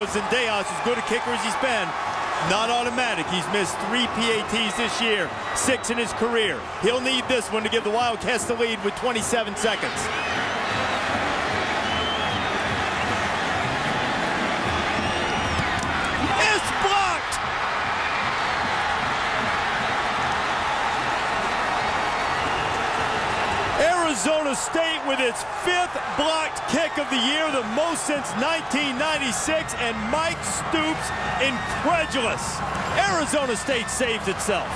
Zendejas, as good a kicker as he's been, not automatic. He's missed 3 PATs this year, 6 in his career. He'll need this one to give the Wildcats the lead with 27 seconds. It's blocked! Arizona State with its 5th blocked kick of the year, the most since 1996, and Mike Stoops incredulous. Arizona State saves itself.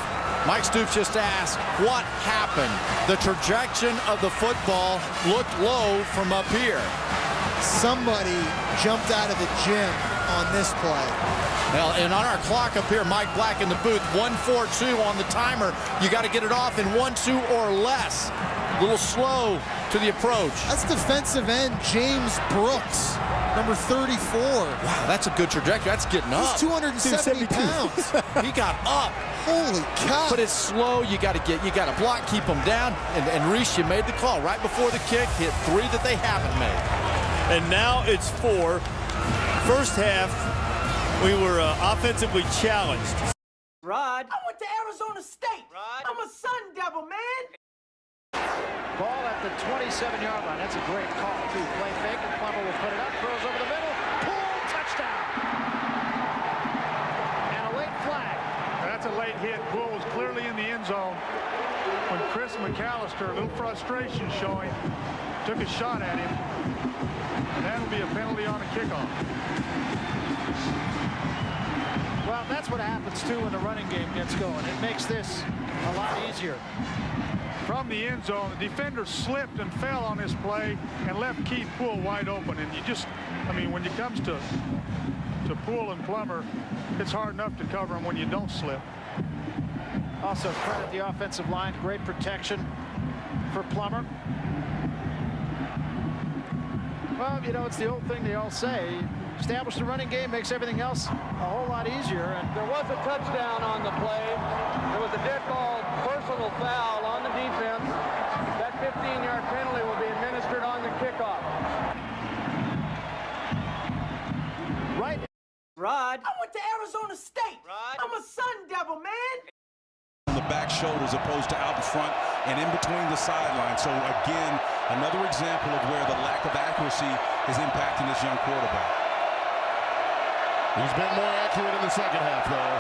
Mike Stoops just asked, what happened? The trajectory of the football looked low from up here. Somebody jumped out of the gym on this play. Well, and on our clock up here, Mike Black in the booth, 1:42 on the timer. You got to get it off in 1-2 or less. A little slow to the approach. That's defensive end James Brooks, number 34. Wow, that's a good trajectory. That's getting up. He's 270 pounds. He got up. Holy cow. But it's slow. You got to block, keep them down. And Reese, you made the call right before the kick. Hit 3 that they haven't made. And now it's 4. First half, we were offensively challenged. Rod. I went to Arizona State. Rod. I'm a Sun Devil, man. Ball at the 27-yard line. That's a great call, too. Play fake, and Plummer will put it up. Throws over the middle. Pull, touchdown. And a late flag. That's a late hit. Poole was clearly in the end zone when Chris McAllister, a little frustration showing, took a shot at him. And that'll be a penalty on a kickoff. Well, that's what happens, too, when the running game gets going. It makes this a lot easier. From the end zone, the defender slipped and fell on this play and left Keith Poole wide open. And you just, I mean, when it comes to Poole and Plummer, it's hard enough to cover them when you don't slip. Also credit the offensive line. Great protection for Plummer. Well, you know, it's the old thing they all say. Establish the running game, makes everything else a whole lot easier. And there was a touchdown on the play. There was a dead ball personal foul on the defense. That 15-yard penalty will be administered on the kickoff. Right. Rod. I went to Arizona State. Rod. I'm a Sun Devil, man. On the back shoulder as opposed to out in front and in between the sidelines. So again, another example of where the lack of accuracy is impacting this young quarterback. He's been more accurate in the second half, though.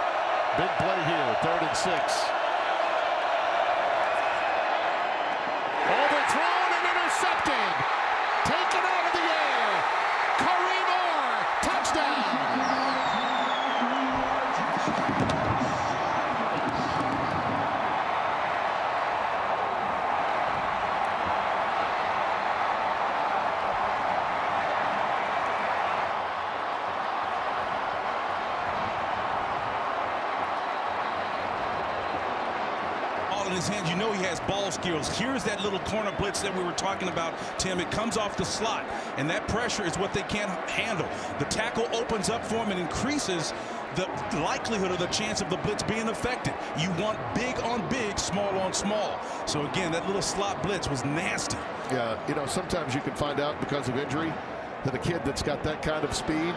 Big play here, 3rd and 6. Overthrown and intercepted. Taken out of the air. Kareem Orr, touchdown. In his hands, you know he has ball skills. Here's that little corner blitz that we were talking about, Tim. It comes off the slot, and that pressure is what they can't handle. The tackle opens up for him and increases the likelihood of the chance of the blitz being effective. You want big on big, small on small. So again, that little slot blitz was nasty. Yeah, you know, sometimes you can find out because of injury that a kid that's got that kind of speed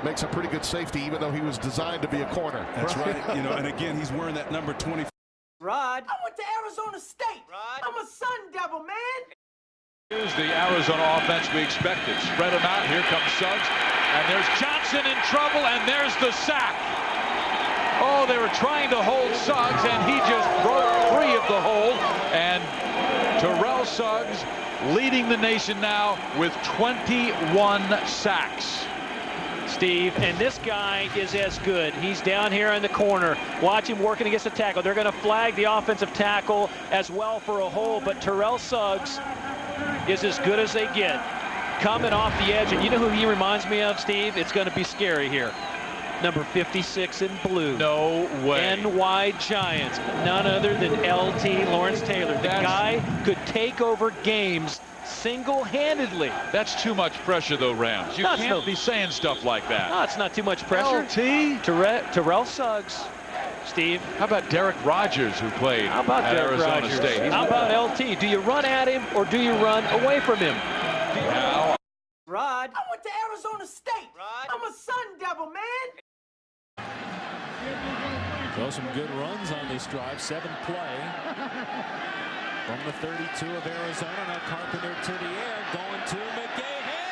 makes a pretty good safety, even though he was designed to be a corner. That's right. You know, and again, he's wearing that number 20. Rod. I went to Arizona State. Rod. I'm a Sun Devil, man. Here's the Arizona offense we expected. Spread them out. Here comes Suggs. And there's Johnson in trouble, and there's the sack. Oh, they were trying to hold Suggs, and he just broke free of the hold. And Terrell Suggs leading the nation now with 21 sacks. Steve, and this guy is as good. He's down here in the corner. Watch him working against the tackle. They're going to flag the offensive tackle as well for a hold, but Terrell Suggs is as good as they get. Coming off the edge, and you know who he reminds me of, Steve? It's going to be scary here. Number 56 in blue. No way. NY Giants. None other than LT Lawrence Taylor. The guy could take over games single-handedly. That's too much pressure, though, Rams. You can't be saying stuff like that. No, it's not too much pressure. LT? Terrell Suggs. Steve. How about Derek Rogers, who played at Arizona State? How about LT? Do you run at him or do you run away from him? Now Rod. I went to Arizona State. Rod. I'm a Sun Devil, man. So some good runs on this drive. 7th play from the 32 of Arizona. Now Carpenter to the air, going to McGahey.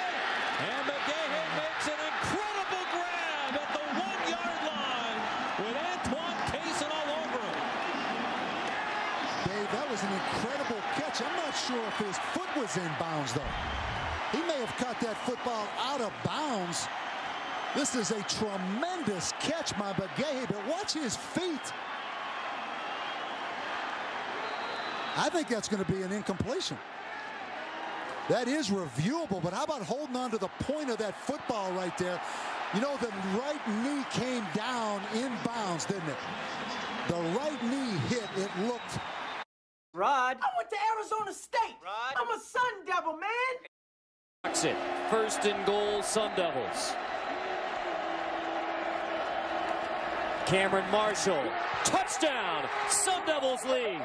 And McGahey makes an incredible grab at the 1-yard line with Antoine Cason all over him. Dave, that was an incredible catch. I'm not sure if his foot was in bounds, though. He may have caught that football out of bounds. This is a tremendous catch by McGahey, but watch his feet. I think that's going to be an incompletion. That is reviewable, but how about holding on to the point of that football right there? You know, the right knee came down in bounds, didn't it? The right knee hit, it looked. Rod. I went to Arizona State. Rod. I'm a Sun Devil, man. It. 1st and goal, Sun Devils. Cameron Marshall, touchdown, Sun Devils lead.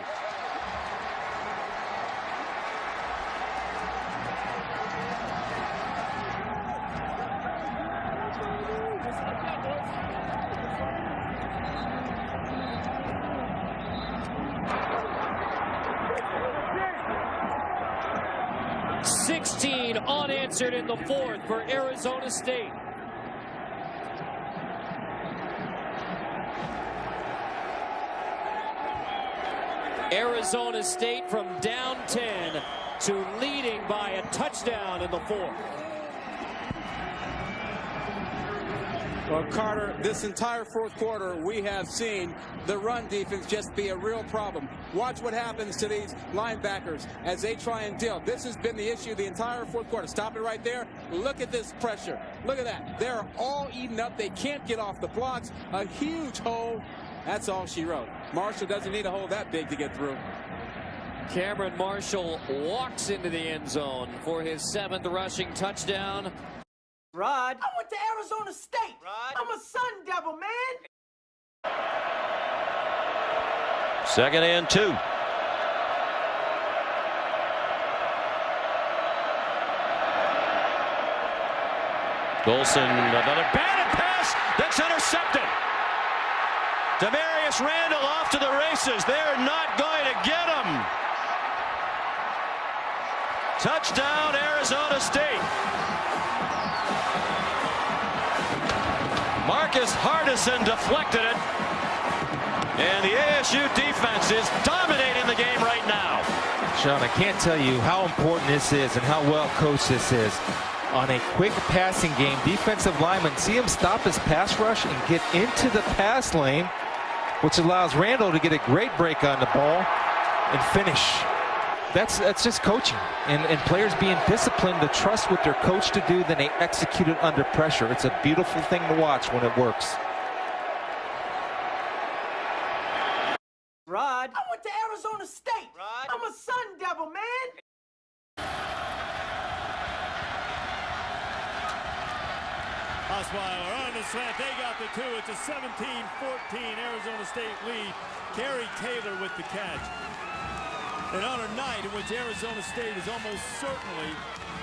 Unanswered in the 4th for Arizona State. Arizona State from down 10 to leading by a touchdown in the 4th. Well, Carter, this entire 4th quarter, we have seen the run defense just be a real problem. Watch what happens to these linebackers as they try and deal. This has been the issue the entire 4th quarter. Stop it right there. Look at this pressure. Look at that. They're all eaten up. They can't get off the blocks. A huge hole. That's all she wrote. Marshall doesn't need a hole that big to get through. Cameron Marshall walks into the end zone for his 7th rushing touchdown. Rod. I went to Arizona State. Rod. I'm a Sun Devil, man. 2nd and 2. Golson, another batted pass that's intercepted. Demarius Randall off to the races. They're not going to get him. Touchdown, Arizona State. Marcus Hardison deflected it. And the ASU defense is dominating the game right now. Sean, I can't tell you how important this is and how well coached this is. On a quick passing game, defensive linemen see him stop his pass rush and get into the pass lane, which allows Randall to get a great break on the ball and finish. That's just coaching and players being disciplined to trust what their coach to do, then they execute it under pressure. It's a beautiful thing to watch when it works. Rod. I went to Arizona State. Rod. I'm a Sun Devil, man. Osweiler on the slant. They got the 2. It's a 17-14 Arizona State lead. Gary Taylor with the catch. And on a night in which Arizona State is almost certainly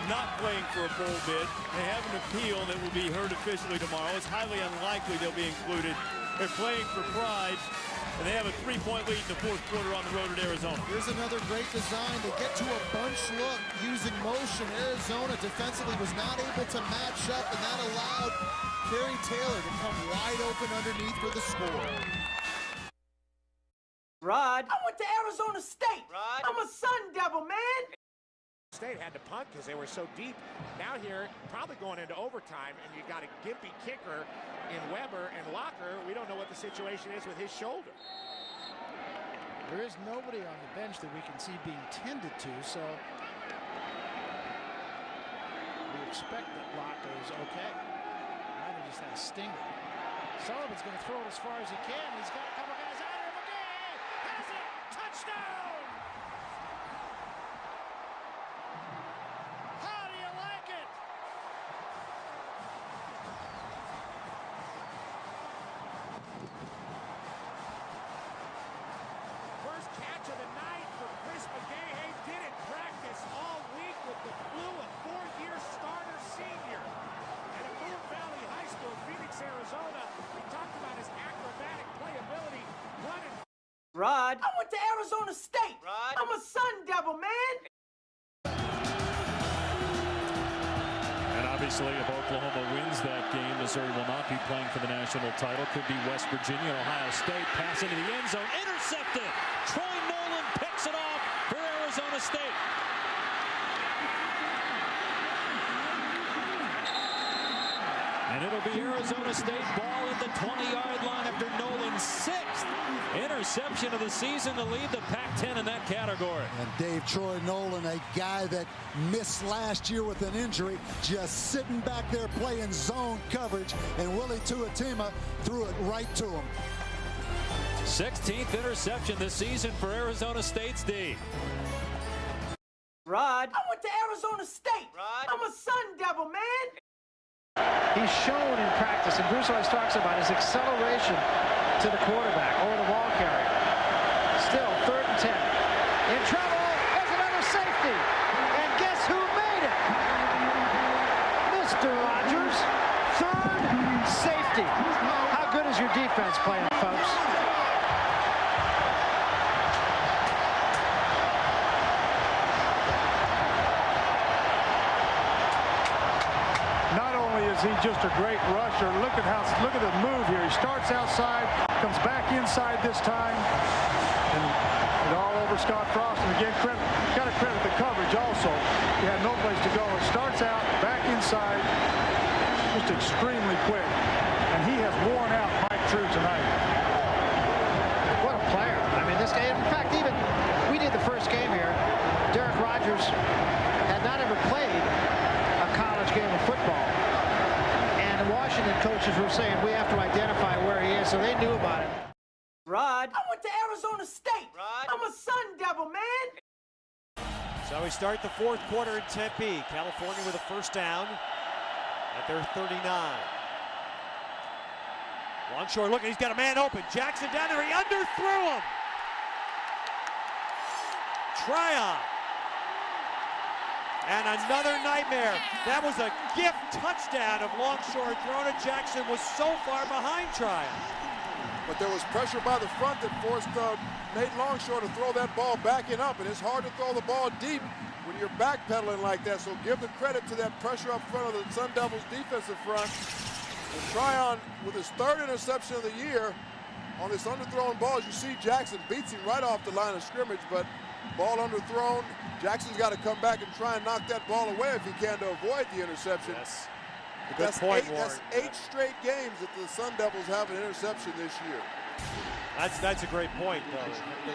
not playing for a bowl bid, they have an appeal that will be heard officially tomorrow. It's highly unlikely they'll be included. They're playing for pride, and they have a 3-point lead in the 4th quarter on the road at Arizona. Here's another great design to get to a bunch look using motion. Arizona defensively was not able to match up, and that allowed Gary Taylor to come wide open underneath for the score. Rod. I went to Arizona State. Rod. I'm a Sun Devil, man. State had to punt because they were so deep. Now here, probably going into overtime, and you got a gimpy kicker in Weber and Locker. We don't know what the situation is with his shoulder. There is nobody on the bench that we can see being tended to, so we expect that Locker is okay. Ryder just had a stinger. Sullivan's going to throw it as far as he can. He's got a couple guys out of him. Has it! Touchdown! How do you like it? First catch of the night for Chris McGahey. Didn't practice all week with the flu, a 4-year starter season. Arizona. We talked about his acrobatic playability. Rod. I went to Arizona State. Rod. I'm a Sun Devil, man. And obviously, if Oklahoma wins that game, Missouri will not be playing for the national title. Could be West Virginia, Ohio State. Pass into the end zone. Intercepted. Troy Nolan picks it off for Arizona State. And it'll be Arizona State ball at the 20-yard line after Nolan's 6th interception of the season to lead the Pac-10 in that category. And Dave, Troy Nolan, a guy that missed last year with an injury, just sitting back there playing zone coverage, and Willie Tuatema threw it right to him. 16th interception this season for Arizona State's D. Rod. I went to Arizona State. Rod. I'm a Sun Devil, man. He's shown in practice, and Bruce always talks about his acceleration to the quarterback or the ball carrier. Still, 3rd and 10. In trouble, there's another safety. And guess who made it? Mr. Rogers, 3rd safety. How good is your defense playing, folks? Is he just a great rusher? Look at the move here. He starts outside, comes back inside this time, and all over Scott Frost. And again, got to credit the coverage also. He had no place to go. It starts out back inside, just extremely quick, and he has worn out Mike True tonight. What a player! I mean, this guy. In fact, even we did the first game here. Derek Rogers had not ever played a college game of football. The Washington coaches were saying we have to identify where he is, so they knew about it. Rod. I went to Arizona State. Rod. I'm a Sun Devil, man. So we start the 4th quarter in Tempe. California with a first down at their 39. Longshore looking, he's got a man open. Jackson down there, he underthrew him. Tryon. And another nightmare. That was a gift touchdown of Longshore thrown at Jackson, was so far behind Tryon. But there was pressure by the front that forced Nate Longshore to throw that ball backing up, and it's hard to throw the ball deep when you're backpedaling like that. So give the credit to that pressure up front of the Sun Devils defensive front. And Tryon, with his 3rd interception of the year, on this underthrown ball, as you see, Jackson beats him right off the line of scrimmage, but ball underthrown. Jackson's got to come back and try and knock that ball away if he can to avoid the interception. Yes. But that's 8 straight games that the Sun Devils have an interception this year. That's a great point, though.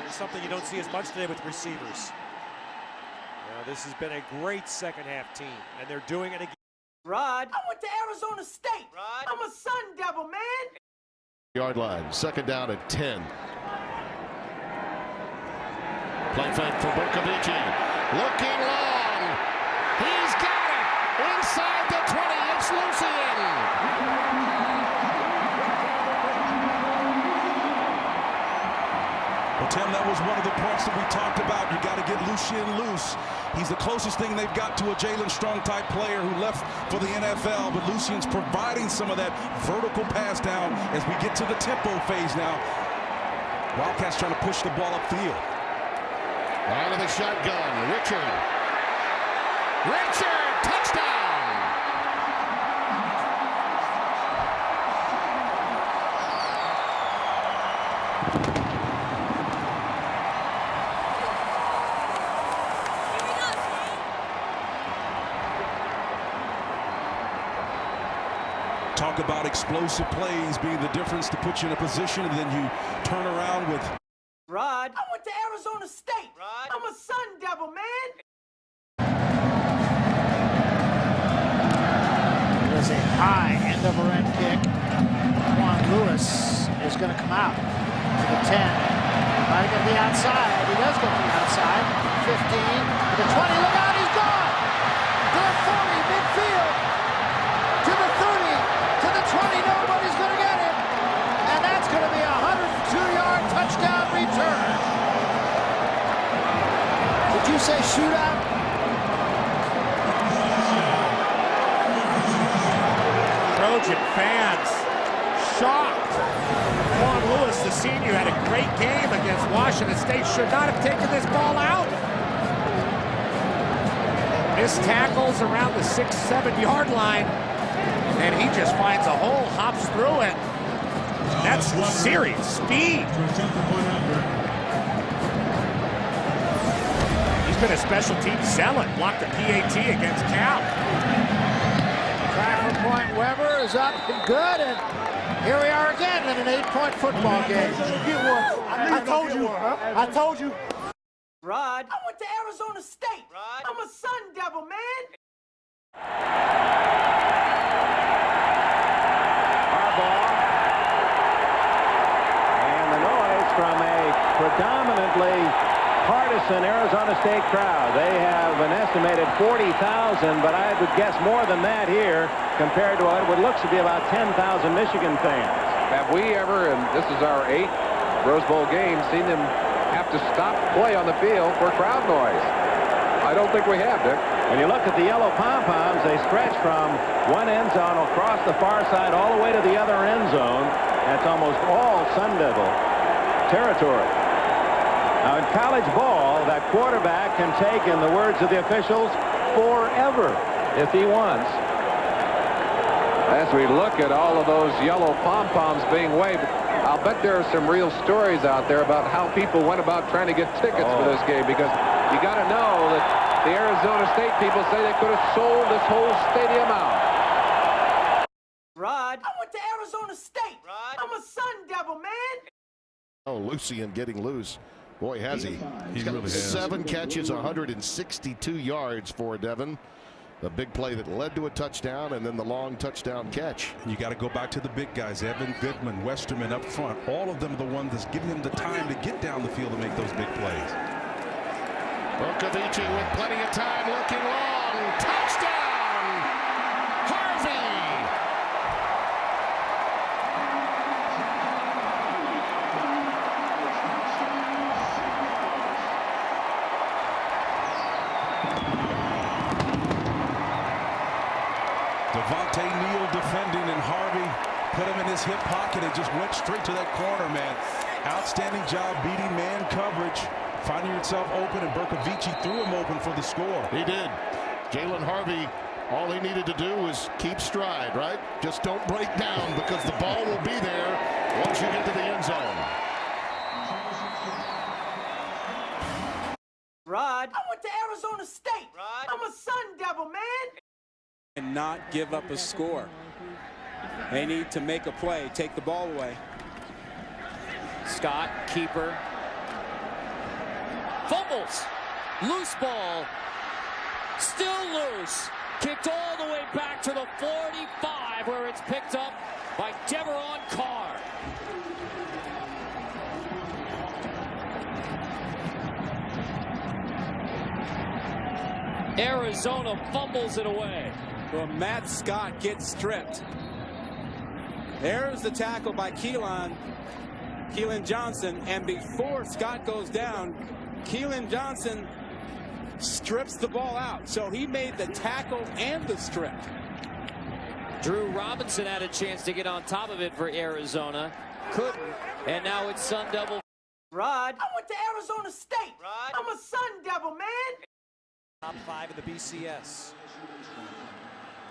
It's something you don't see as much today with receivers. This has been a great second-half team, and they're doing it again. Rod. I went to Arizona State. Rod. I'm a Sun Devil, man. Yard line, 2nd down at 10. Play fake for Bukovici. Looking long. He's got it. Inside the 20. It's Lucien. Well, Tim, that was one of the points that we talked about. You got to get Lucien loose. He's the closest thing they've got to a Jalen Strong type player who left for the NFL, but Lucien's providing some of that vertical pass down as we get to the tempo phase now. Wildcats trying to push the ball upfield. Out of the shotgun, Richard, touchdown! Talk about explosive plays being the difference to put you in a position, and then you turn around with. Rod. I went to Arizona State. Rod. I'm a Sun Devil, man. There's a high end-over-end kick. Juan Lewis is going to come out to the 10. Trying to get to the outside. He does get to the outside. 15 to the 20. Look out, he's gone. To the 40, midfield. To the 30. To the 20. Nobody's going to get him. And that's going to be a 102-yard touchdown return. Did you say shootout? Trojan fans shocked. Juan Lewis, the senior, had a great game against Washington State. Should not have taken this ball out. Missed tackles around the 6-7 yard line. And he just finds a hole, hops through it. That's serious speed. He's been a special team zealot. Blocked a PAT against Cal. Try for point. Weber is up and good. And here we are again in an 8-point football game. Get one. I told you. I told you. Rod. I went to Arizona State. Rod. I'm a Sun Devil, man. From a predominantly partisan Arizona State crowd. They have an estimated 40,000, but I would guess more than that here compared to what looks to be about 10,000 Michigan fans. Have we ever, and this is our 8th Rose Bowl game, seen them have to stop play on the field for crowd noise? I don't think we have, Dick. When you look at the yellow pom-poms, they stretch from one end zone across the far side all the way to the other end zone. That's almost all Sun Devil territory. Now in college ball, that quarterback can take, in the words of the officials, forever if he wants. As we look at all of those yellow pom-poms being waved, I'll bet there are some real stories out there about how people went about trying to get tickets for this game, because you got to know that the Arizona State people say they could have sold this whole stadium out. Rod, I went to Arizona State. Rod, I'm a Sun Devil, man. Oh, Lucien getting loose. Boy, has he. He's got really has. 7 catches, 162 yards for Devin. The big play that led to a touchdown, and then the long touchdown catch. You got to go back to the big guys. Evan Goodman, Westerman up front. All of them are the ones that's giving him the time to get down the field and make those big plays. Bercovici with plenty of time, looking long. Touchdown! Harvey! Devontae Neal defending, and Harvey put him in his hip pocket and just went straight to that corner, man. Outstanding job beating man coverage, finding yourself open, and Bercovici threw him open for the score. He did. Jalen Harvey, all he needed to do was keep stride, right? Just don't break down, because the ball will be there once you get to the end zone. Rod, I went to Arizona State. Rod, I'm a Sun Devil, man. And not give up a score. They need to make a play, take the ball away. Scott, keeper. Fumbles. Loose ball. Still loose. Kicked all the way back to the 45, where it's picked up by Deveron Carr. Arizona fumbles it away. Well, Matt Scott gets stripped. There's the tackle by Keelan Johnson, and before Scott goes down, Keelan Johnson strips the ball out. So he made the tackle and the strip. Drew Robinson had a chance to get on top of it for Arizona. Couldn't. And now it's Sun Devil. Rod, I went to Arizona State. Rod, I'm a Sun Devil, man. Top 5 in the BCS.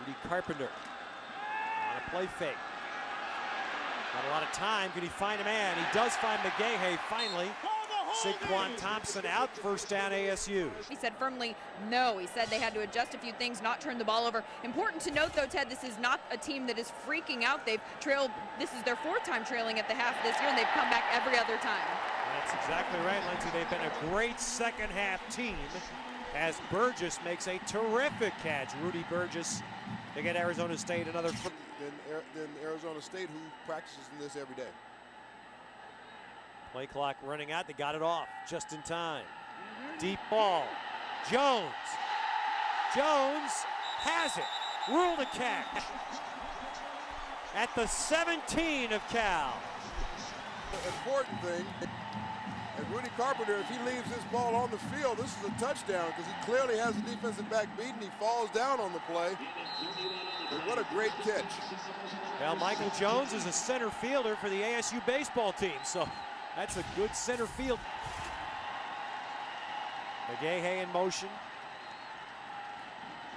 Rudy Carpenter on a play fake. Not a lot of time. Could he find a man? He does find McGahey finally. Saquon Thompson out. First down ASU. He said firmly no. He said they had to adjust a few things, not turn the ball over. Important to note, though, Ted, this is not a team that is freaking out. They've trailed. This is their 4th time trailing at the half this year, and they've come back every other time. That's exactly right, Lindsay. They've been a great second half team as Burgess makes a terrific catch. Rudy Burgess to get Arizona State another. Than Arizona State, who practices in this every day. Play clock running out. They got it off just in time. Deep ball. Jones. Jones has it. Ruled a catch. At the 17 of Cal. The important thing, and Rudy Carpenter, if he leaves this ball on the field, this is a touchdown because he clearly has the defensive back beaten. He falls down on the play. But what a great catch. Well, Michael Jones is a center fielder for the ASU baseball team, so that's a good center field. McGahey in motion.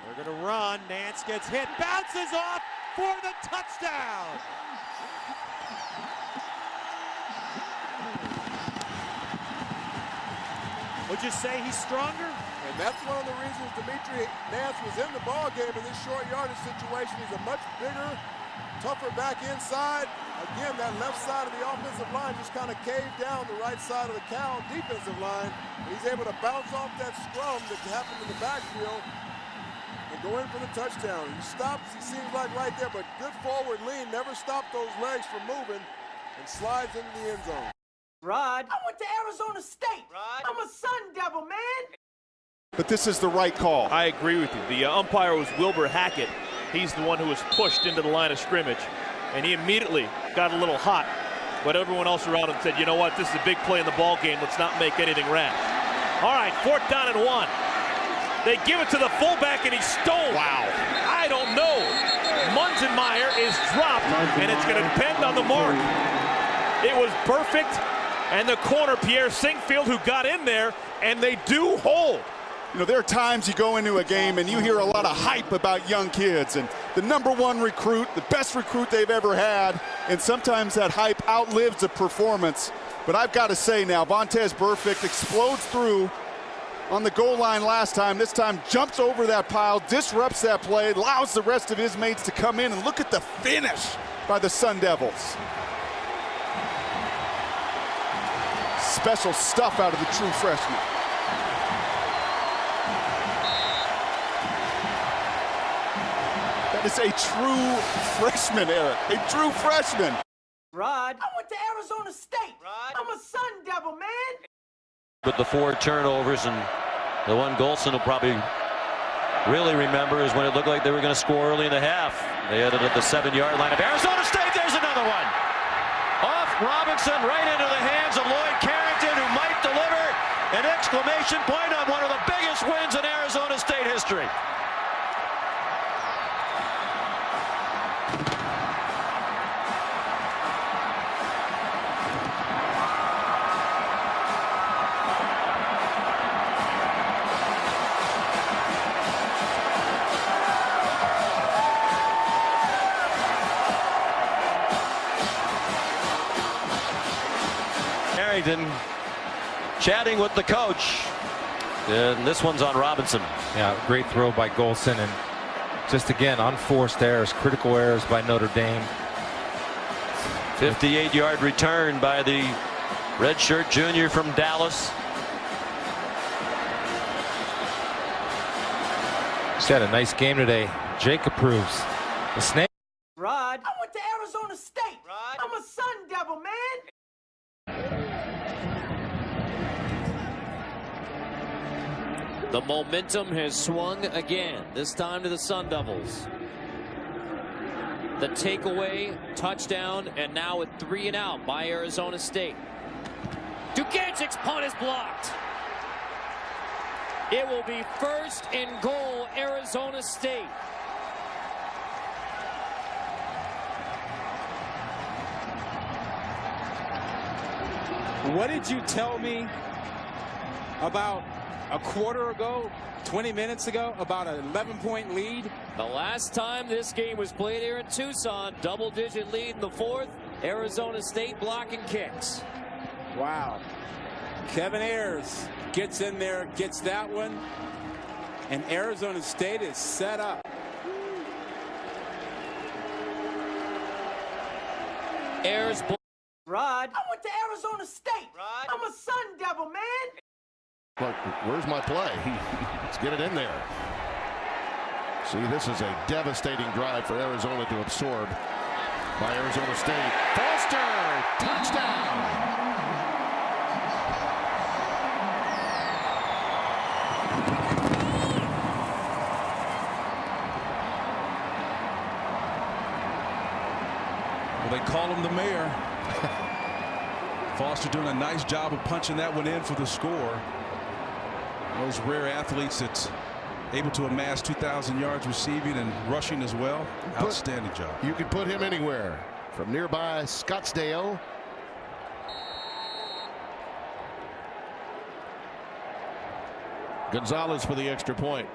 They're going to run. Nance gets hit, bounces off for the touchdown. Would you say he's stronger? And that's one of the reasons Dimitri Nance was in the ball game in this short yardage situation. He's a much bigger, tougher back inside. Again, that left side of the offensive line just kind of caved down the right side of the Cal defensive line. And he's able to bounce off that scrum that happened in the backfield and go in for the touchdown. He stops, he seems like right there, but good forward lean, never stopped those legs from moving, and slides into the end zone. Rod, I went to Arizona State. Rod, I'm a Sun Devil, man. But this is the right call. I agree with you. The umpire was Wilbur Hackett. He's the one who was pushed into the line of scrimmage, and he immediately got a little hot. But everyone else around him said, you know what, this is a big play in the ball game. Let's not make anything rash. All right, 4th down and 1. They give it to the fullback, and he's stoned. Wow. I don't know. Munzenmeyer is dropped, and it's going to depend on the mark. It was perfect, and the corner, Pierre Singfield, who got in there, and they do hold. You know, there are times you go into a game and you hear a lot of hype about young kids and the #1 recruit, the best recruit they've ever had, and sometimes that hype outlives the performance. But I've got to say now, Vontaze Burfict explodes through on the goal line last time. This time jumps over that pile, disrupts that play, allows the rest of his mates to come in, and look at the finish by the Sun Devils. Special stuff out of the true freshman. That is a true freshman, Eric. A true freshman. Rod, I went to Arizona State. Rod, I'm a Sun Devil, man. With the 4 turnovers, and the one Golson will probably really remember is when it looked like they were going to score early in the half. They had it at the 7-yard line of Arizona State. There's another one. Off Robinson, right into the hands of Lloyd Carrington, who might deliver an exclamation point on one of the biggest wins in Arizona State history. Chatting with the coach, and this one's on Robinson. Yeah, great throw by Golson, and just again unforced errors, critical errors by Notre Dame. 58-yard return by the redshirt junior from Dallas. He's had a nice game today. Jake approves. The snake. Rod, I went to Arizona State. Rod, I'm a Sun Devil, man. The momentum has swung again, this time to the Sun Devils. The takeaway, touchdown, and now a 3 and out by Arizona State. Dugancic's punt is blocked. It will be 1st and goal, Arizona State. What did you tell me about a quarter ago, 20 minutes ago, about an 11-point lead? The last time this game was played here in Tucson, double-digit lead in the 4th. Arizona State blocking kicks. Wow. Kevin Ayers gets in there, gets that one, and Arizona State is set up. Ayers. Rod, I went to Arizona State. Rod, I'm a Sun Devil, man. Look, where's my play? Let's get it in there. See, this is a devastating drive for Arizona to absorb by Arizona State. Foster, touchdown. Well, they call him the mayor. Foster doing a nice job of punching that one in for the score. Those rare athletes that able to amass 2,000 yards receiving and rushing as well. Outstanding job. You can put him anywhere. From nearby Scottsdale. Gonzalez for the extra point.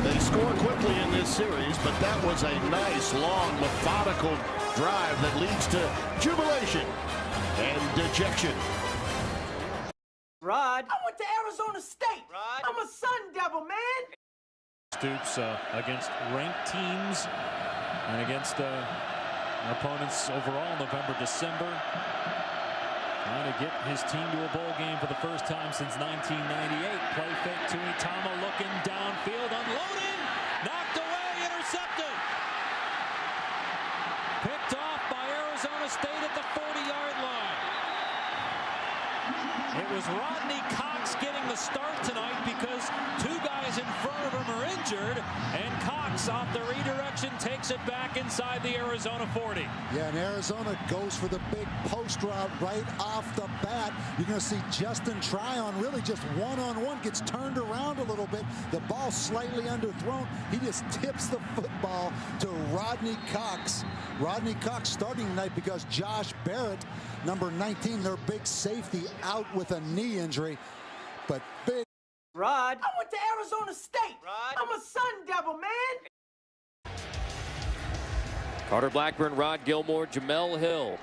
They score quickly in this series, but that was a nice, long, methodical drive that leads to jubilation and dejection. Rod, I went to Arizona State. Rod, I'm a Sun Devil, man. Stoops against ranked teams and against opponents overall November, December. Trying to get his team to a bowl game for the first time since 1998. Play fake to Itama, looking downfield, unloading, knocked away, intercepted. Picked off by Arizona State at the 40-yard line. It was Rodney Cox getting the start tonight because two guys in front of him are injured, and Cox off the redirection takes it back inside the Arizona 40. Yeah, and Arizona goes for the big post route right off the bat. You're going to see Justin Tryon really just one-on-one, gets turned around a little bit. The ball slightly underthrown. He just tips the football to Rodney Cox. Rodney Cox starting tonight because Josh Barrett, number 19, their big safety, out with a knee injury. But big. Rod, I went to Arizona State. Rod, I'm a Sun Devil, man. Carter Blackburn, Rod Gilmore, Jamel Hill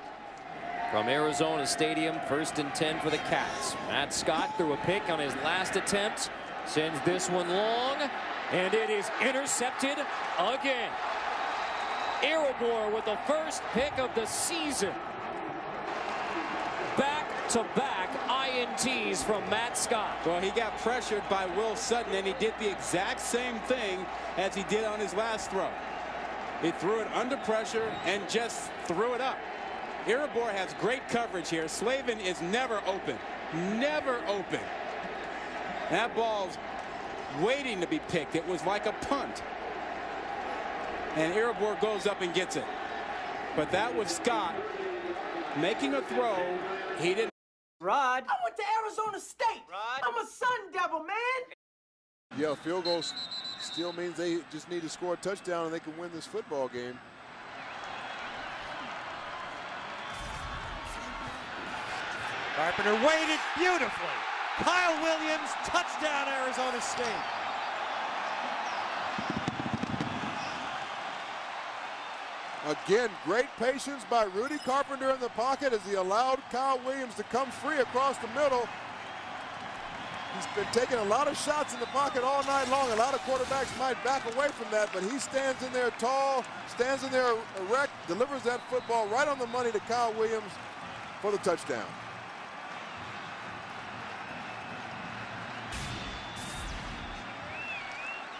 from Arizona Stadium. 1st and 10 for the Cats. Matt Scott threw a pick on his last attempt. Sends this one long, and it is intercepted again. Iribor with the first pick of the season. Back-to-back INTs from Matt Scott. Well, he got pressured by Will Sutton, and he did the exact same thing as he did on his last throw. He threw it under pressure and just threw it up. Iribor has great coverage here. Slavin is never open. Never open. That ball's waiting to be picked. It was like a punt. And Iribor goes up and gets it. But that was Scott making a throw. He didn't. Rod, I went to Arizona State. Rod, I'm a Sun Devil, man. Yeah, field goal still means they just need to score a touchdown and they can win this football game. Carpenter waited beautifully. Kyle Williams, touchdown, Arizona State. Again, great patience by Rudy Carpenter in the pocket as he allowed Kyle Williams to come free across the middle. He's been taking a lot of shots in the pocket all night long. A lot of quarterbacks might back away from that, but he stands in there tall, stands in there erect, delivers that football right on the money to Kyle Williams for the touchdown.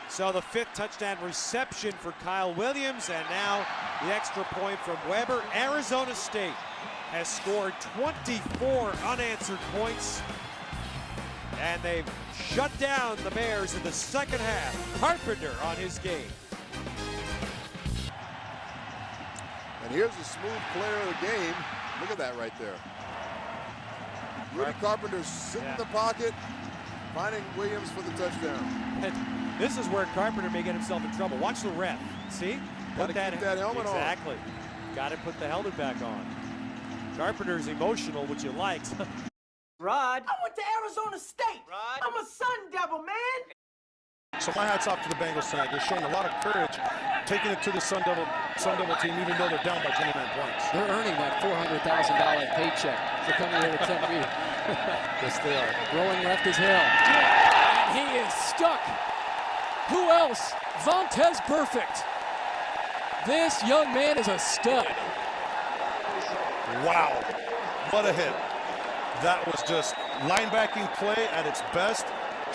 So the 5th touchdown reception for Kyle Williams, and now the extra point from Weber. Arizona State has scored 24 unanswered points, and they've shut down the Bears in the second half. Carpenter on his game. And here's a smooth player of the game. Look at that right there. Rudy Carpenter sitting in the pocket, finding Williams for the touchdown. And this is where Carpenter may get himself in trouble. Watch the ref. See? Gotta keep that helmet on. Exactly. Got to put the helmet back on. Carpenter's emotional, which you like. Rod, I went to Arizona State. Rod, I'm a Sun Devil, man. So my hat's off to the Bengals tonight. They're showing a lot of courage, taking it to the Sun Devil team, even though they're down by 29 points. They're earning that $400,000 paycheck for coming here to Tempe. Yes, they are. Rolling left is Hill. And he is stuck. Who else? Vontez Perfect. This young man is a stud. Wow, what a hit. That was just linebacking play at its best.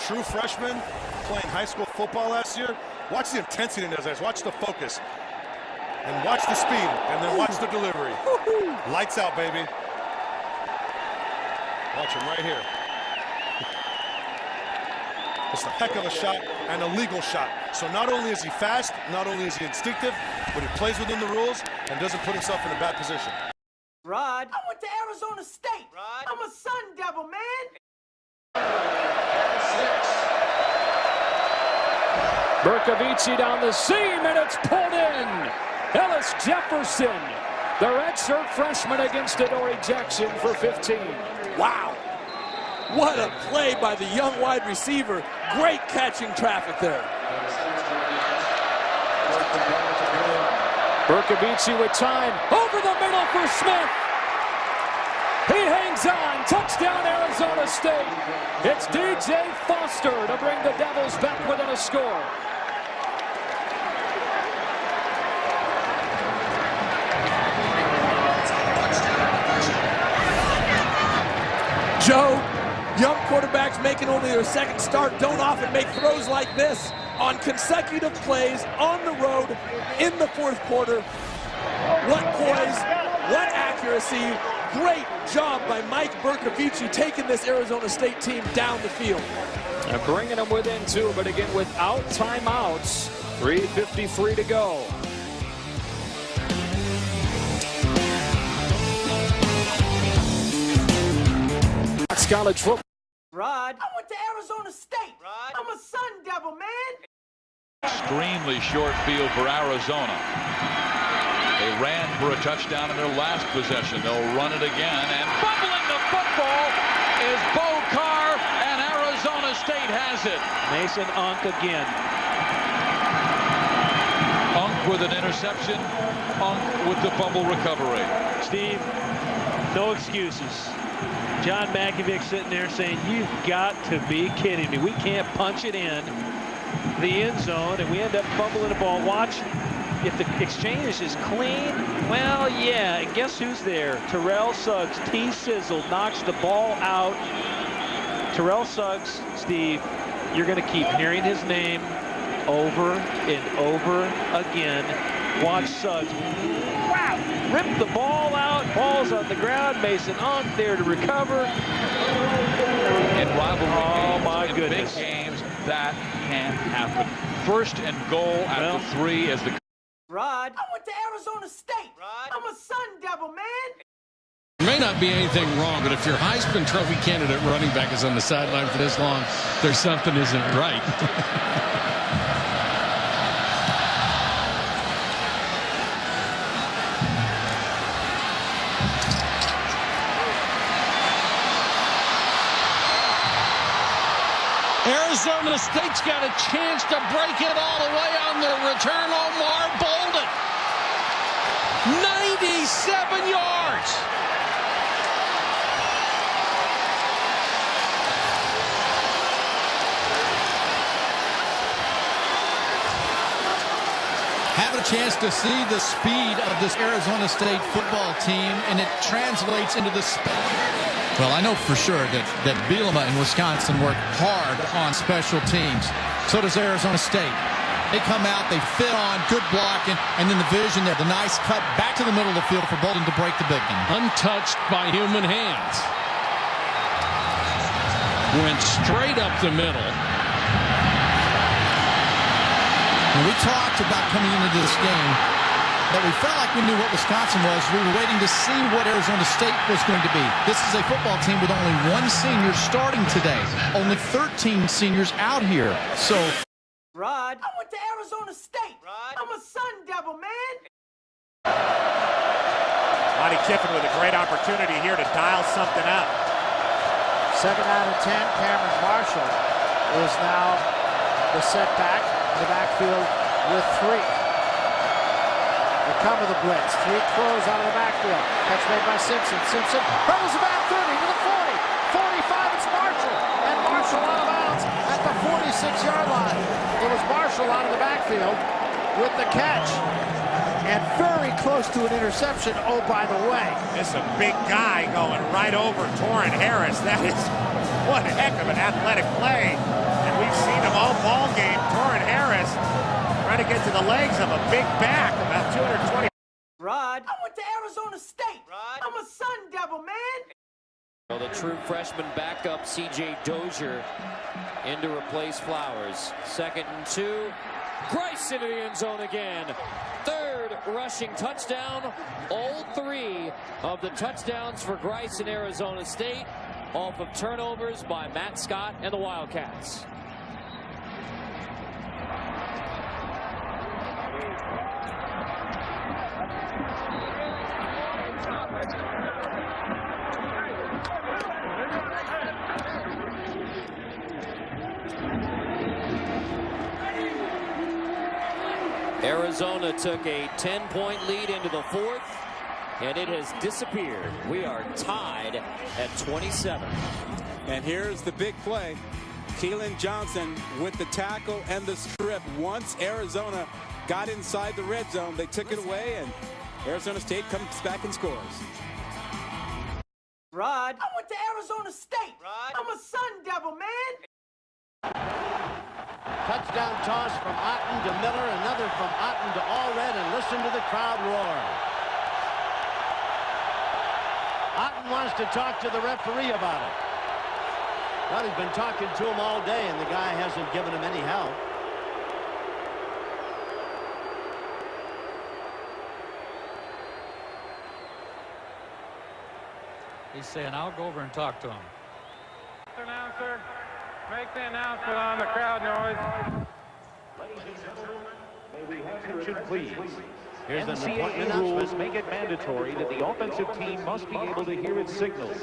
True freshman playing high school football last year. Watch the intensity in those eyes. Watch the focus. And watch the speed. And then watch the delivery. Lights out, baby. Watch him right here. It's a heck of a shot and a legal shot. So not only is he fast, not only is he instinctive, but he plays within the rules and doesn't put himself in a bad position. Rod, I went to Arizona State. Rod, I'm a Sun Devil, man. Bercovici down the seam, and it's pulled in. Ellis Jefferson, the redshirt freshman against Adoree Jackson for 15. Wow. What a play by the young wide receiver. Great catching traffic there. Bercovici with time. Over the middle for Smith. He hangs on. Touchdown, Arizona State. It's DJ Foster to bring the Devils back within a score. Joe, young quarterbacks making only their second start don't often make throws like this on consecutive plays on the road in the fourth quarter. What poise, what accuracy. Great job by Mike Bercovici taking this Arizona State team down the field. And bringing them within 2, but again without timeouts. 3:53 to go. College football. Rod, I went to Arizona State. Rod, I'm a Sun Devil, man. Extremely short field for Arizona. They ran for a touchdown in their last possession. They'll run it again, and fumbling the football is Bo Carr, and Arizona State has it. Mason Unk again. Unk with an interception. Unk with the fumble recovery. Steve, no excuses. John Makovic sitting there saying, you've got to be kidding me. We can't punch it in the end zone, and we end up fumbling the ball. Watch, if the exchange is clean, well, yeah, and guess who's there? Terrell Suggs, T-sizzle, knocks the ball out. Terrell Suggs, Steve, you're going to keep hearing his name over and over again. Watch Suggs. Wow! Rip the ball out. Ball's on the ground. Mason Unk there to recover. In rivalry games, my in goodness. big games, that can't happen. First and goal after 3 as the... Rod, I went to Arizona State. Rod, I'm a Sun Devil, man. There may not be anything wrong, but if your Heisman Trophy candidate running back is on the sideline for this long, there's something isn't right. Arizona State's got a chance to break it all the way on the return. Omar Bolden, 97 yards. Have a chance to see the speed of this Arizona State football team, and it translates into the speed. Well, I know for sure that Bielema and Wisconsin work hard on special teams. So does Arizona State. They come out, they fit on, good blocking, and then the vision there, the nice cut back to the middle of the field for Bolden to break the big one. Untouched by human hands. Went straight up the middle. When we talked about coming into this game, that we felt like we knew what Wisconsin was. We were waiting to see what Arizona State was going to be. This is a football team with only 1 senior starting today. Only 13 seniors out here. So, Rod, I went to Arizona State. Rod, I'm a Sun Devil, man. Monty Kiffin with a great opportunity here to dial something up. 7 out of 10. Cameron Marshall is now the setback in the backfield with 3. They come with the blitz. 3 throws out of the backfield. Catch made by Simpson. Simpson hurdles the back 30 to the 40. 45, it's Marshall. And Marshall out of bounds at the 46-yard line. It was Marshall out of the backfield with the catch. And very close to an interception. Oh, by the way. This is a big guy going right over Torrin Harris. That is one heck of an athletic play. And we've seen him all ball game. Torrin Harris trying to get to the legs of a big back, about 220. Rod, I went to Arizona State. Rod, I'm a Sun Devil, man. Well, the true freshman backup, C.J. Dozier, in to replace Flowers. 2nd and 2. Grice into the end zone again. 3rd rushing touchdown. All 3 of the touchdowns for Grice in Arizona State off of turnovers by Matt Scott and the Wildcats. Arizona took a 10-point lead into the 4th, and it has disappeared. We are tied at 27. And here's the big play. Keelan Johnson with the tackle and the strip. Once Arizona got inside the red zone, they took it away, and Arizona State comes back and scores. Rod, I went to Arizona State. Rod, I'm a Sun Devil, man. Touchdown toss from Otten to Miller, another from Otten to Allred, and listen to the crowd roar. Otten wants to talk to the referee about it. Well, he's been talking to him all day, and the guy hasn't given him any help. He's saying, I'll go over and talk to him. Announcer, make the announcement on the crowd noise. Attention, please. Here's the NCAA rules make it mandatory that the offensive team must be able to hear its signals.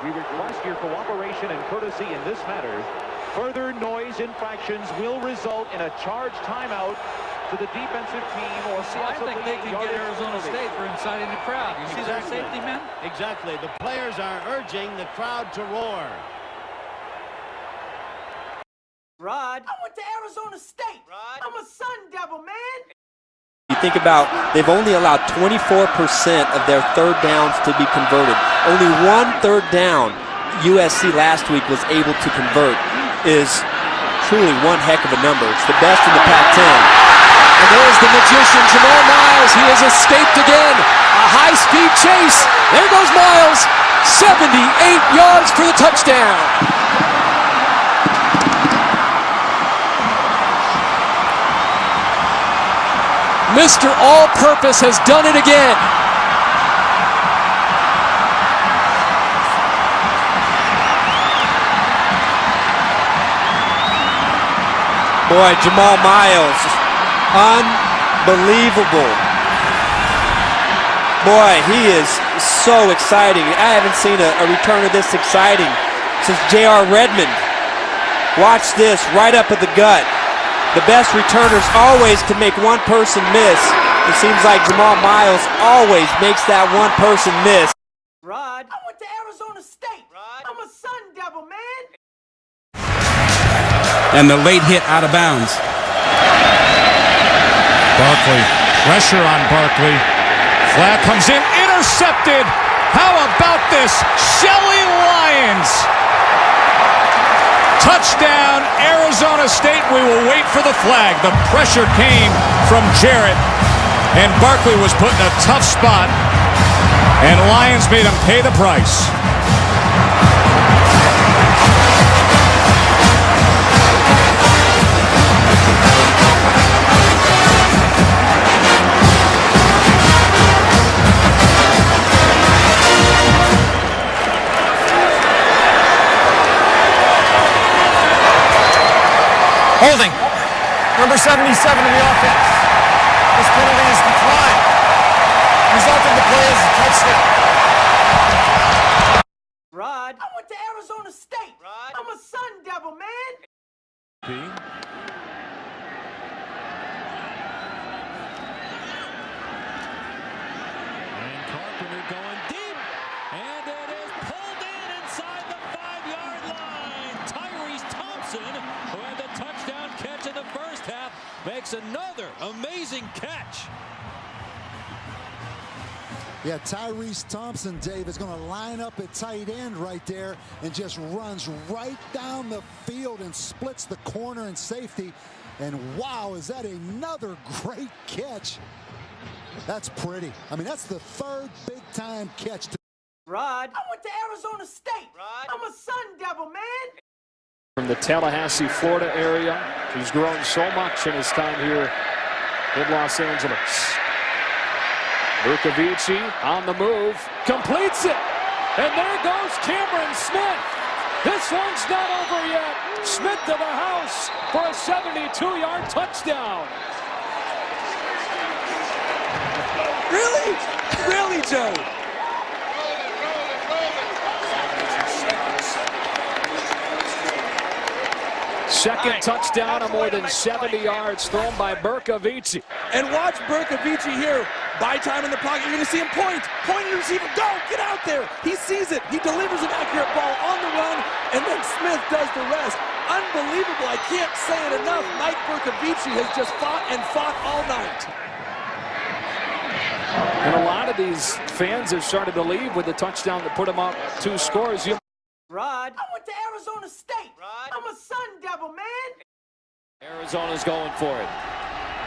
We request your cooperation and courtesy in this matter. Further noise infractions will result in a charged timeout to the defensive team or I think they can get Arizona State for inciting the crowd. You see their safety men? Exactly. The players are urging the crowd to roar. Rod, I went to Arizona State. Rod, I'm a Sun Devil, man. You think about, they've only allowed 24% of their third downs to be converted. Only 1 third down USC last week was able to convert is truly one heck of a number. It's the best in the Pac-10. And there's the magician, Jamal Miles. He has escaped again. A high-speed chase. There goes Miles. 78 yards for the touchdown. Mr. All-Purpose has done it again. Boy, Jamal Miles, unbelievable. Boy, he is so exciting. I haven't seen a returner this exciting since J.R. Redmond. Watch this, right up at the gut. The best returners always can make one person miss. It seems like Jamal Miles always makes that one person miss. Rod, I went to Arizona State. Rod, I'm a Sun Devil, man. And the late hit out of bounds. Barkley, pressure on Barkley. Flag comes in, intercepted. How about this? Shelley Lyons. Touchdown, Arizona State. We will wait for the flag. The pressure came from Jarrett, and Barkley was put in a tough spot, and Lyons made him pay the price. Holding. Number 77 in the offense. This penalty is declined. Result of the play is a touchdown. Rod, I went to Arizona State. Rod, I'm a Sun Devil, man. And Carpenter going deep. And it is pulled in inside the 5-yard line. Tyrese Thompson, who had the touchdown catch in the first half, makes another amazing catch. Yeah, Tyrese Thompson, Dave, is going to line up at tight end right there and just runs right down the field and splits the corner and safety. And wow, is that another great catch? That's pretty. I mean, that's the third big-time catch. Rod, I went to Arizona State. Rod, I'm a Sun Devil, man. From the Tallahassee, Florida area. He's grown so much in his time here in Los Angeles. Bercovici on the move, completes it, and there goes Cameron Smith. This one's not over yet. Smith to the house for a 72-yard touchdown. Really? Really, Joe? Second touchdown of more than 70 yards thrown by Bercovici. And watch Bercovici here. Buy time in the pocket. You're going to see him point to the receiver. Go, get out there. He sees it. He delivers an accurate ball on the run, and then Smith does the rest. Unbelievable. I can't say it enough. Mike Bercovici has just fought all night. And a lot of these fans have started to leave with the touchdown that put them up 2 scores. Rod, I went to Arizona State. Rod, I'm a Sun Devil, man. Arizona's going for it.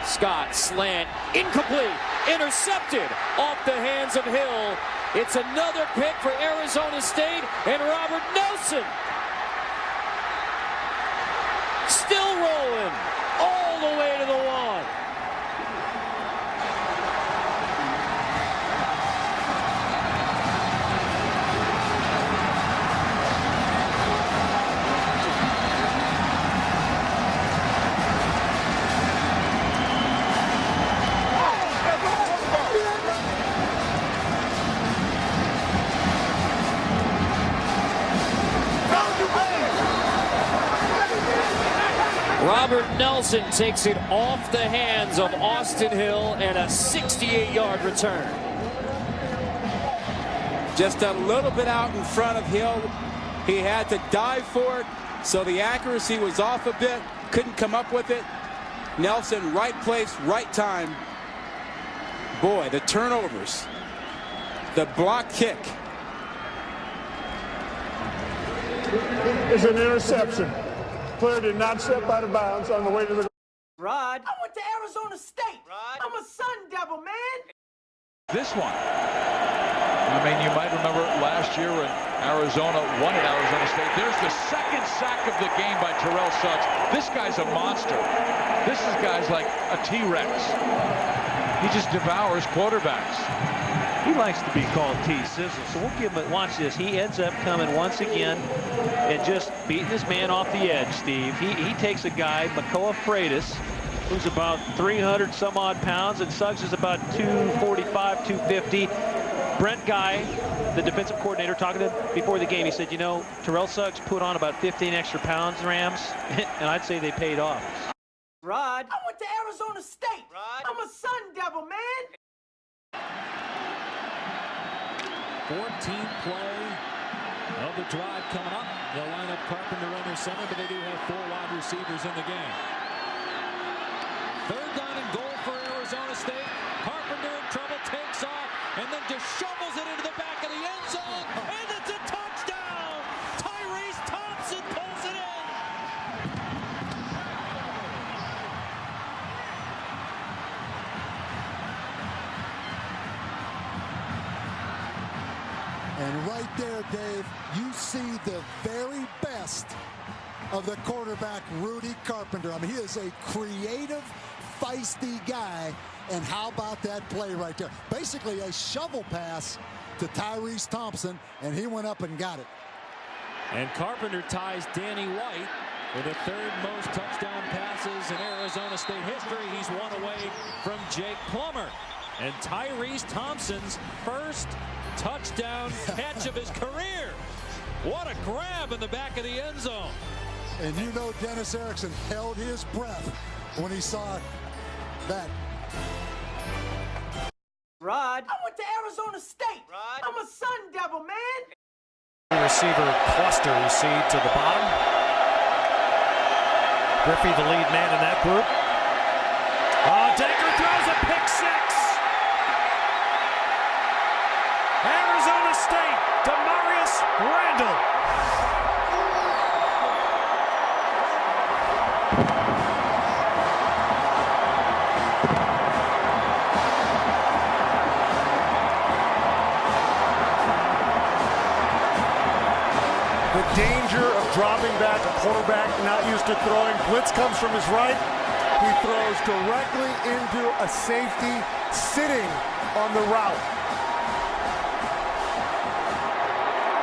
Scott, slant, incomplete, intercepted off the hands of Hill. It's another pick for Arizona State and Robert Nelson. Still rolling all the way to the 1. Robert Nelson takes it off the hands of Austin Hill and a 68-yard return. Just a little bit out in front of Hill. He had to dive for it, so the accuracy was off a bit. Couldn't come up with it. Nelson, right place, right time. Boy, the turnovers. The block kick. It's an interception. Player did not step out of bounds on the way to the... Rod, I went to Arizona State. Rod, I'm a Sun Devil, man. This one. I mean, you might remember last year when Arizona won at Arizona State. There's the second sack of the game by Terrell Suggs. This guy's a monster. This is guys like a T-Rex. He just devours quarterbacks. He likes to be called T-Sizzle, so we'll give him a watch this. He ends up coming once again and just beating his man off the edge, Steve. He takes a guy, Makoa Freitas, who's about 300 some odd pounds, and Suggs is about 245, 250. Brent Guy, the defensive coordinator, talking to him before the game, he said, you know, Terrell Suggs put on about 15 extra pounds, Rams, and I'd say they paid off. Rod, I went to Arizona State. Rod, I'm a Sun Devil, man. 14th play of the drive coming up. They'll line up Carpenter under center, but they do have 4 wide receivers in the game. 3rd down and goal for Arizona State. Carpenter in trouble, takes off, and then just shovels it into the back of the end zone, and it's a touchdown! Tyrese Thompson pulls it in! And right there, Dave, you see the very best of the quarterback, Rudy Carpenter. I mean, he is a creative, feisty guy. And how about that play right there? Basically a shovel pass to Tyrese Thompson, and he went up and got it. And Carpenter ties Danny White for the 3rd most touchdown passes in Arizona State history. He's one away from Jake Plummer. And Tyrese Thompson's first touchdown catch of his career. What a grab in the back of the end zone. And you know Dennis Erickson held his breath when he saw that. Rod, I went to Arizona State. Rod, I'm a Sun Devil, man. Receiver cluster you see to the bottom. Griffey, the lead man in that group. Decker throws a pick 6. Arizona State, Demarius Randall. The danger of dropping back, a quarterback not used to throwing. Blitz comes from his right. He throws directly into a safety sitting on the route.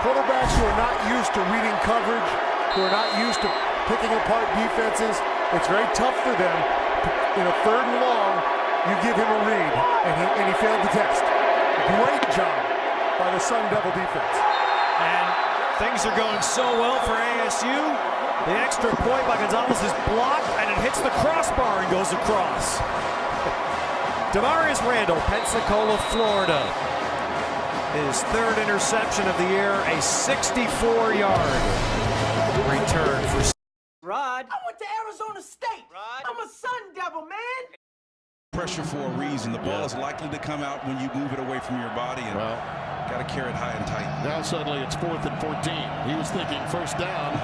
Quarterbacks who are not used to reading coverage, who are not used to picking apart defenses, it's very tough for them. In a 3rd and long, you give him a read, and he failed the test. Great job by the Sun Devil defense. And things are going so well for ASU. The extra point by Gonzalez is blocked, and it hits the crossbar and goes across. Demarius Randall, Pensacola, Florida. His 3rd interception of the year, a 64-yard return for Rod. I went to Arizona State. Rod. I'm a Sun Devil, man. Pressure for a reason. The ball is likely to come out when you move it away from your body, and got to carry it high and tight. Now suddenly it's 4th and 14. He was thinking 1st down.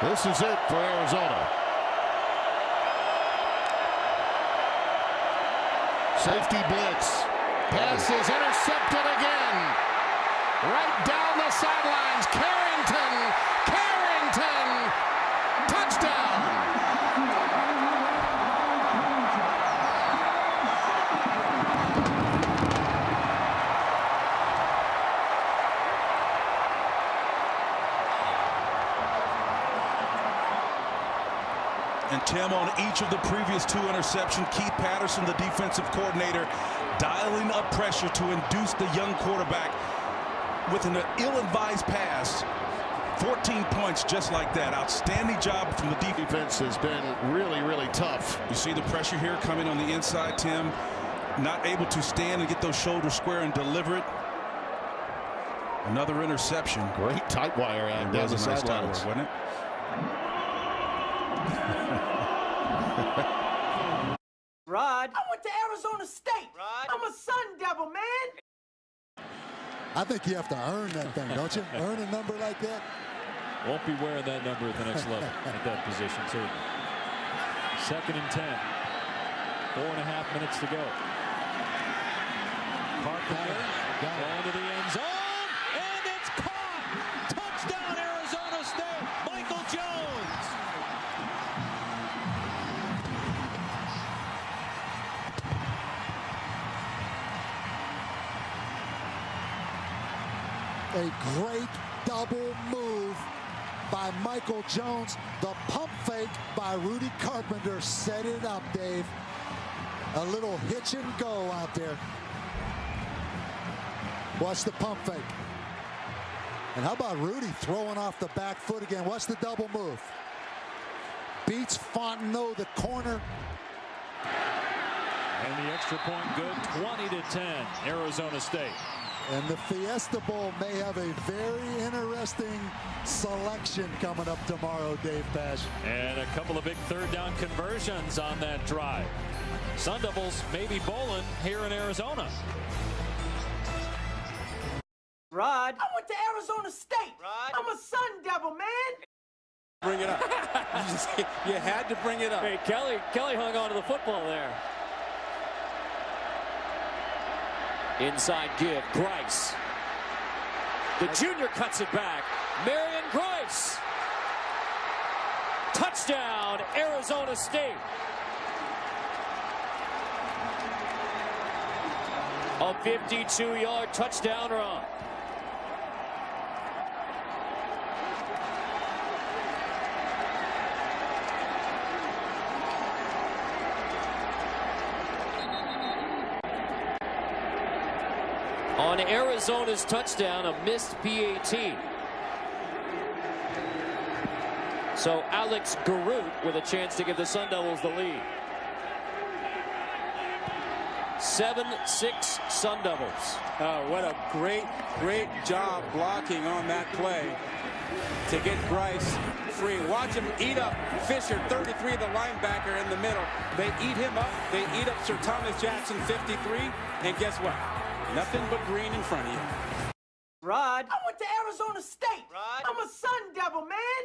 This is it for Arizona. Safety blitz. Pass is intercepted again. Right down the sidelines. Carrington. Touchdown. And Tim, on each of the previous 2 interceptions, Keith Patterson, the defensive coordinator, dialing up pressure to induce the young quarterback with an ill-advised pass. 14 points just like that. Outstanding job from the defense has been really, really tough. You see the pressure here coming on the inside, Tim. Not able to stand and get those shoulders square and deliver it. Another interception. Great tight wire act down the sidelines, wasn't it? Rod. I went to Arizona State. Rod. I'm a Sun Devil, man. I think you have to earn that thing, don't you? Earn a number like that. Won't be wearing that number at the next level at that position, too. 2nd and 10. 4.5 minutes to go. Carpenter going to the end zone, and it's caught. Touchdown, Arizona State. Michael Jones. A great double move by Michael Jones. The pump fake by Rudy Carpenter set it up, Dave. A little hitch and go out there. Watch the pump fake. And how about Rudy throwing off the back foot again? Watch the double move. Beats Fontenot, the corner. And the extra point good, 20-10, Arizona State. And the Fiesta Bowl may have a very interesting selection coming up tomorrow, Dave Pasch. And a couple of big 3rd down conversions on that drive. Sun Devils may be bowling here in Arizona. Rod. I went to Arizona State. Rod. I'm a Sun Devil, man. Bring it up. You had to bring it up. Hey, Kelly hung on to the football there. Inside give, Grice. The junior cuts it back. Marion Grice. Touchdown, Arizona State. A 52-yard touchdown run. On Arizona's touchdown, a missed PAT. So Alex Garut with a chance to give the Sun Devils the lead. 7-6 Sun Devils. What a great job blocking on that play to get Grice free. Watch him eat up Fisher, 33, the linebacker in the middle. They eat him up. They eat up Sir Thomas Jackson, 53. And guess what? Nothing but green in front of you. Rod. I went to Arizona State. Rod. I'm a Sun Devil, man.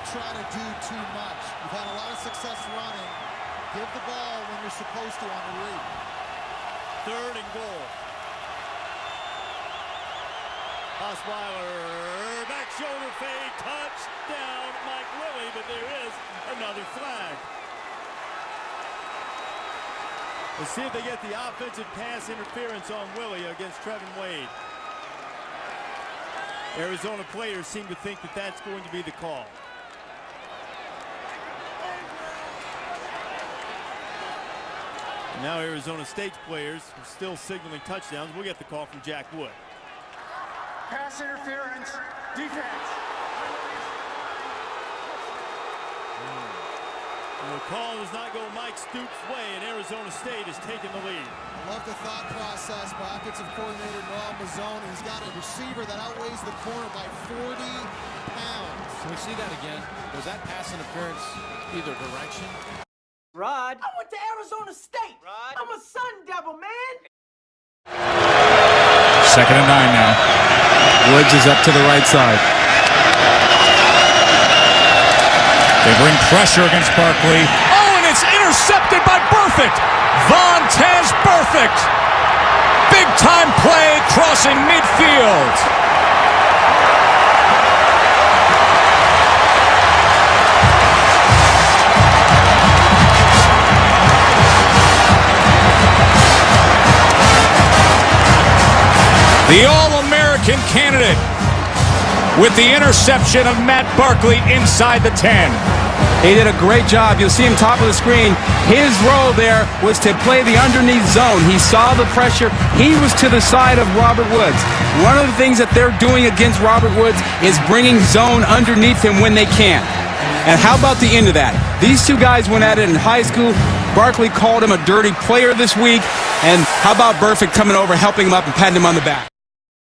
Try to do too much. You've had a lot of success running. Give the ball when you're supposed to on the read. 3rd and goal. Osweiler back shoulder fade, touchdown, Mike Willie, but there is another flag. Let's see if they get the offensive pass interference on Willie against Trevin Wade. Arizona players seem to think that that's going to be the call. Now Arizona State's players are still signaling touchdowns. We'll get the call from Jack Wood. Pass interference, defense. The call does not go Mike Stoops' way, and Arizona State has taken the lead. I love the thought process by offensive coordinator Noel Mazzone. He's got a receiver that outweighs the corner by 40 pounds. Can we see that again? Was that pass interference either direction? Rod, I went to Arizona State. Rod, I'm a Sun Devil, man. 2nd and 9 now. Woods is up to the right side. They bring pressure against Barkley. Oh, and it's intercepted by Burfict. Vontaze Burfict. Big time play crossing midfield. The All-American candidate with the interception of Matt Barkley inside the 10. He did a great job. You'll see him top of the screen. His role there was to play the underneath zone. He saw the pressure. He was to the side of Robert Woods. One of the things that they're doing against Robert Woods is bringing zone underneath him when they can. And how about the end of that? These two guys went at it in high school. Barkley called him a dirty player this week. And how about Burfict coming over, helping him up and patting him on the back?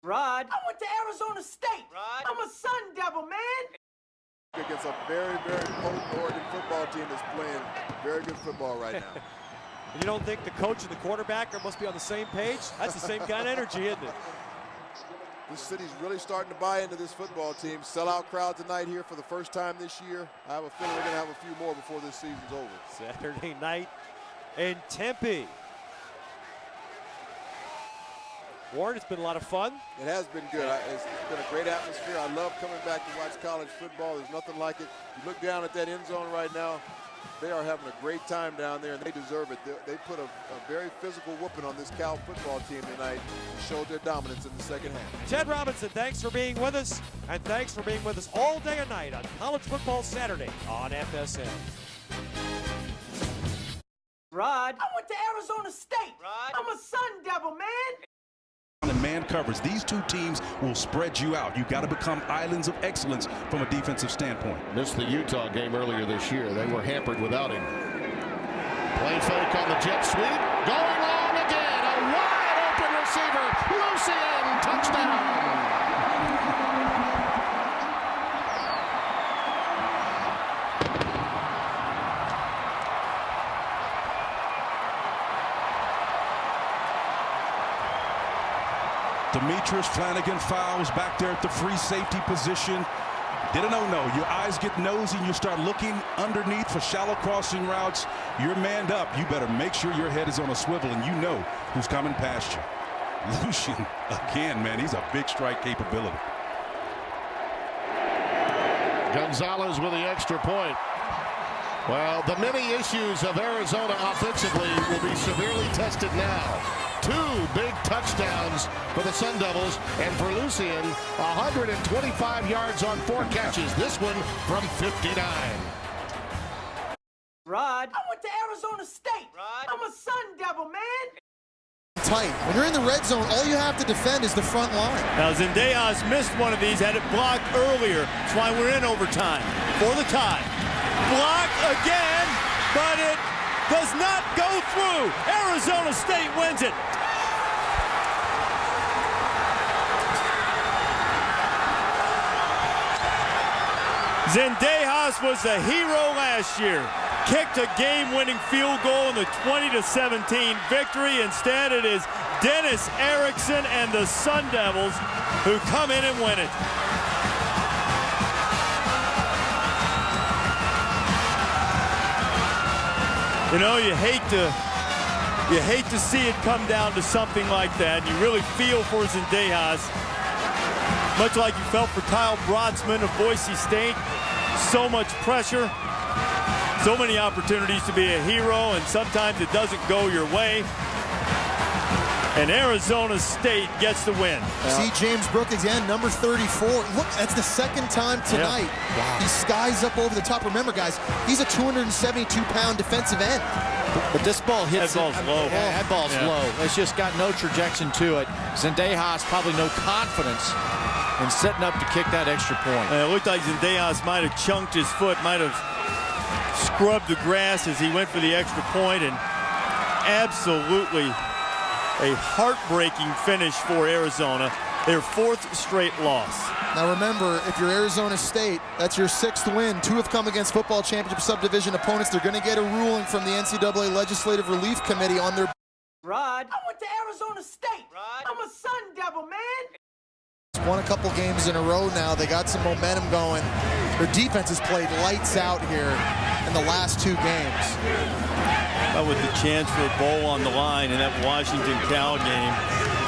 Rod, I went to Arizona State. Rod, I'm a Sun Devil, man. Against a very, very potent Oregon football team that's playing very good football right now. You don't think the coach and the quarterback must be on the same page? That's the same kind of energy, isn't it? This city's really starting to buy into this football team. Sellout crowd tonight here for the first time this year. I have a feeling we're going to have a few more before this season's over. Saturday night in Tempe. Warren, it's been a lot of fun. It has been good. It's been a great atmosphere. I love coming back to watch college football. There's nothing like it. You look down at that end zone right now. They are having a great time down there, and they deserve it. They put a very physical whooping on this Cal football team tonight and showed their dominance in the second half. Ted Robinson, thanks for being with us, and thanks for being with us all day and night on College Football Saturday on FSN. Rod, I went to Arizona State. Rod, I'm a Sun Devil, man. And man covers. These two teams will spread you out. You got to become islands of excellence from a defensive standpoint. Missed the Utah game earlier this year. They were hampered without him. Play fake on the jet sweep. Going long again. A wide open receiver. Lucien, touchdown. Demetrius Flanagan fouls back there at the free safety position. Did a no-no. Your eyes get nosy and you start looking underneath for shallow crossing routes. You're manned up. You better make sure your head is on a swivel and you know who's coming past you. Lucien, again, man, he's a big strike capability. Gonzalez with the extra point. Well, the many issues of Arizona offensively will be severely tested now. 2 big touchdowns for the Sun Devils, and for Lucien, 125 yards on 4 catches. This one from 59. Rod, I went to Arizona State. Rod, I'm a Sun Devil, man. Tight. When you're in the red zone, all you have to defend is the front line. Now, Zendejas missed one of these, had it blocked earlier. That's why we're in overtime for the tie. Block again, but it does not go through. Arizona State wins it. Zendejas was the hero last year. Kicked a game-winning field goal in the 20-17 victory. Instead, it is Dennis Erickson and the Sun Devils who come in and win it. You know, you hate to see it come down to something like that. You really feel for Zendejas. much like you felt for Kyle Brodsman of Boise State. So much pressure, so many opportunities to be a hero, and sometimes it doesn't go your way. And Arizona State gets the win. See James Brooks again, number 34. Look, that's the second time tonight. Yeah. Wow. He skies up over the top. Remember, guys, he's a 272-pound defensive end. But this ball hits. That ball's low. Yeah, that ball's low. It's just got no trajectory to it. Zendejas probably no confidence in setting up to kick that extra point. And it looked like Zendejas might have chunked his foot, might have scrubbed the grass as he went for the extra point, and absolutely a heartbreaking finish for Arizona, their 4th straight loss. Now remember, if you're Arizona State, that's your 6th win. 2 have come against football championship subdivision opponents. They're going to get a ruling from the NCAA Legislative Relief Committee on their... Rod, I went to Arizona State. Rod, I'm a Sun Devil, man. Won a couple games in a row now. They got some momentum going. Their defense has played lights out here in the last 2 games. With the chance for a bowl on the line in that Washington-Cal game.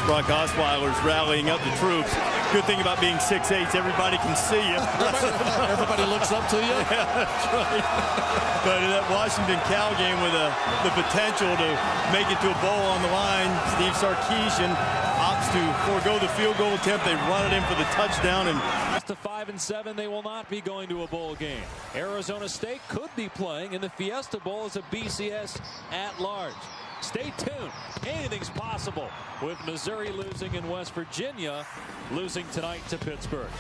Brock Osweiler's rallying up the troops. Good thing about being 6'8", everybody can see you. Everybody looks up to you. Yeah, that's right. But in that Washington-Cal game with the potential to make it to a bowl on the line, Steve Sarkisian opts to forego the field goal attempt. They run it in for the touchdown. And to 5-7, they will not be going to a bowl game. Arizona State could be playing in the Fiesta Bowl as a BCS at large. Stay tuned. Anything's possible with Missouri losing and West Virginia losing tonight to Pittsburgh.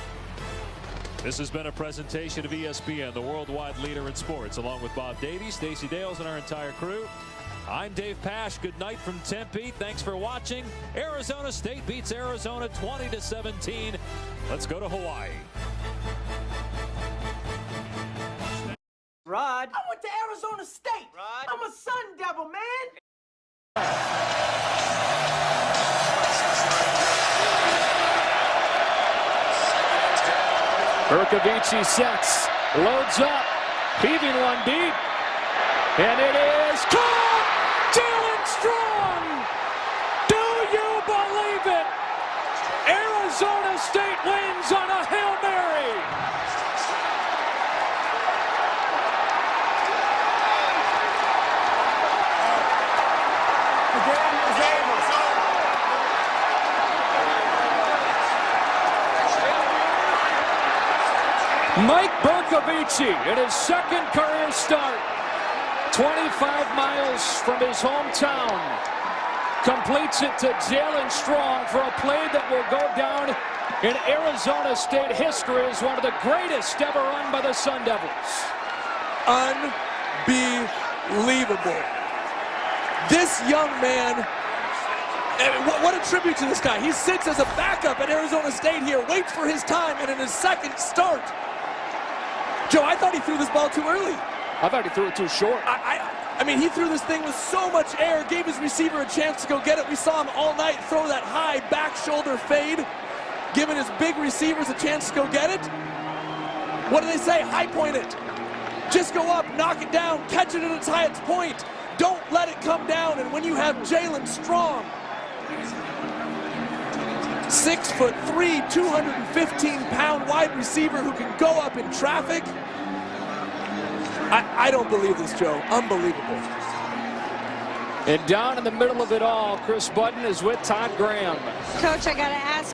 This has been a presentation of ESPN, the worldwide leader in sports. Along with Bob Davies, Stacey Dales, and our entire crew, I'm Dave Pasch. Good night from Tempe. Thanks for watching. Arizona State beats Arizona 20-17. Let's go to Hawaii. Rod, I went to Arizona State. Rod, I'm a Sun Devil, man. Bercovici sets, loads up, heaving one deep, and it is caught! Jalen Strong! Do you believe it? Arizona State wins on a Hail Mary! Mike Bercovici in his 2nd career start, 25 miles from his hometown, completes it to Jalen Strong for a play that will go down in Arizona State history as one of the greatest ever run by the Sun Devils. Unbelievable. This young man, what a tribute to this guy. He sits as a backup at Arizona State here, waits for his time, and in his 2nd start, Joe, I thought he threw this ball too early. I thought he threw it too short. I mean, he threw this thing with so much air, gave his receiver a chance to go get it. We saw him all night throw that high back shoulder fade, giving his big receivers a chance to go get it. What do they say? High point it. Just go up, knock it down, catch it at its highest point. Don't let it come down. And when you have Jalen Strong, 6'3", 215-pound wide receiver who can go up in traffic, I don't believe this, Joe. Unbelievable. And down in the middle of it all, Chris Budden is with Todd Graham. Coach, I got to ask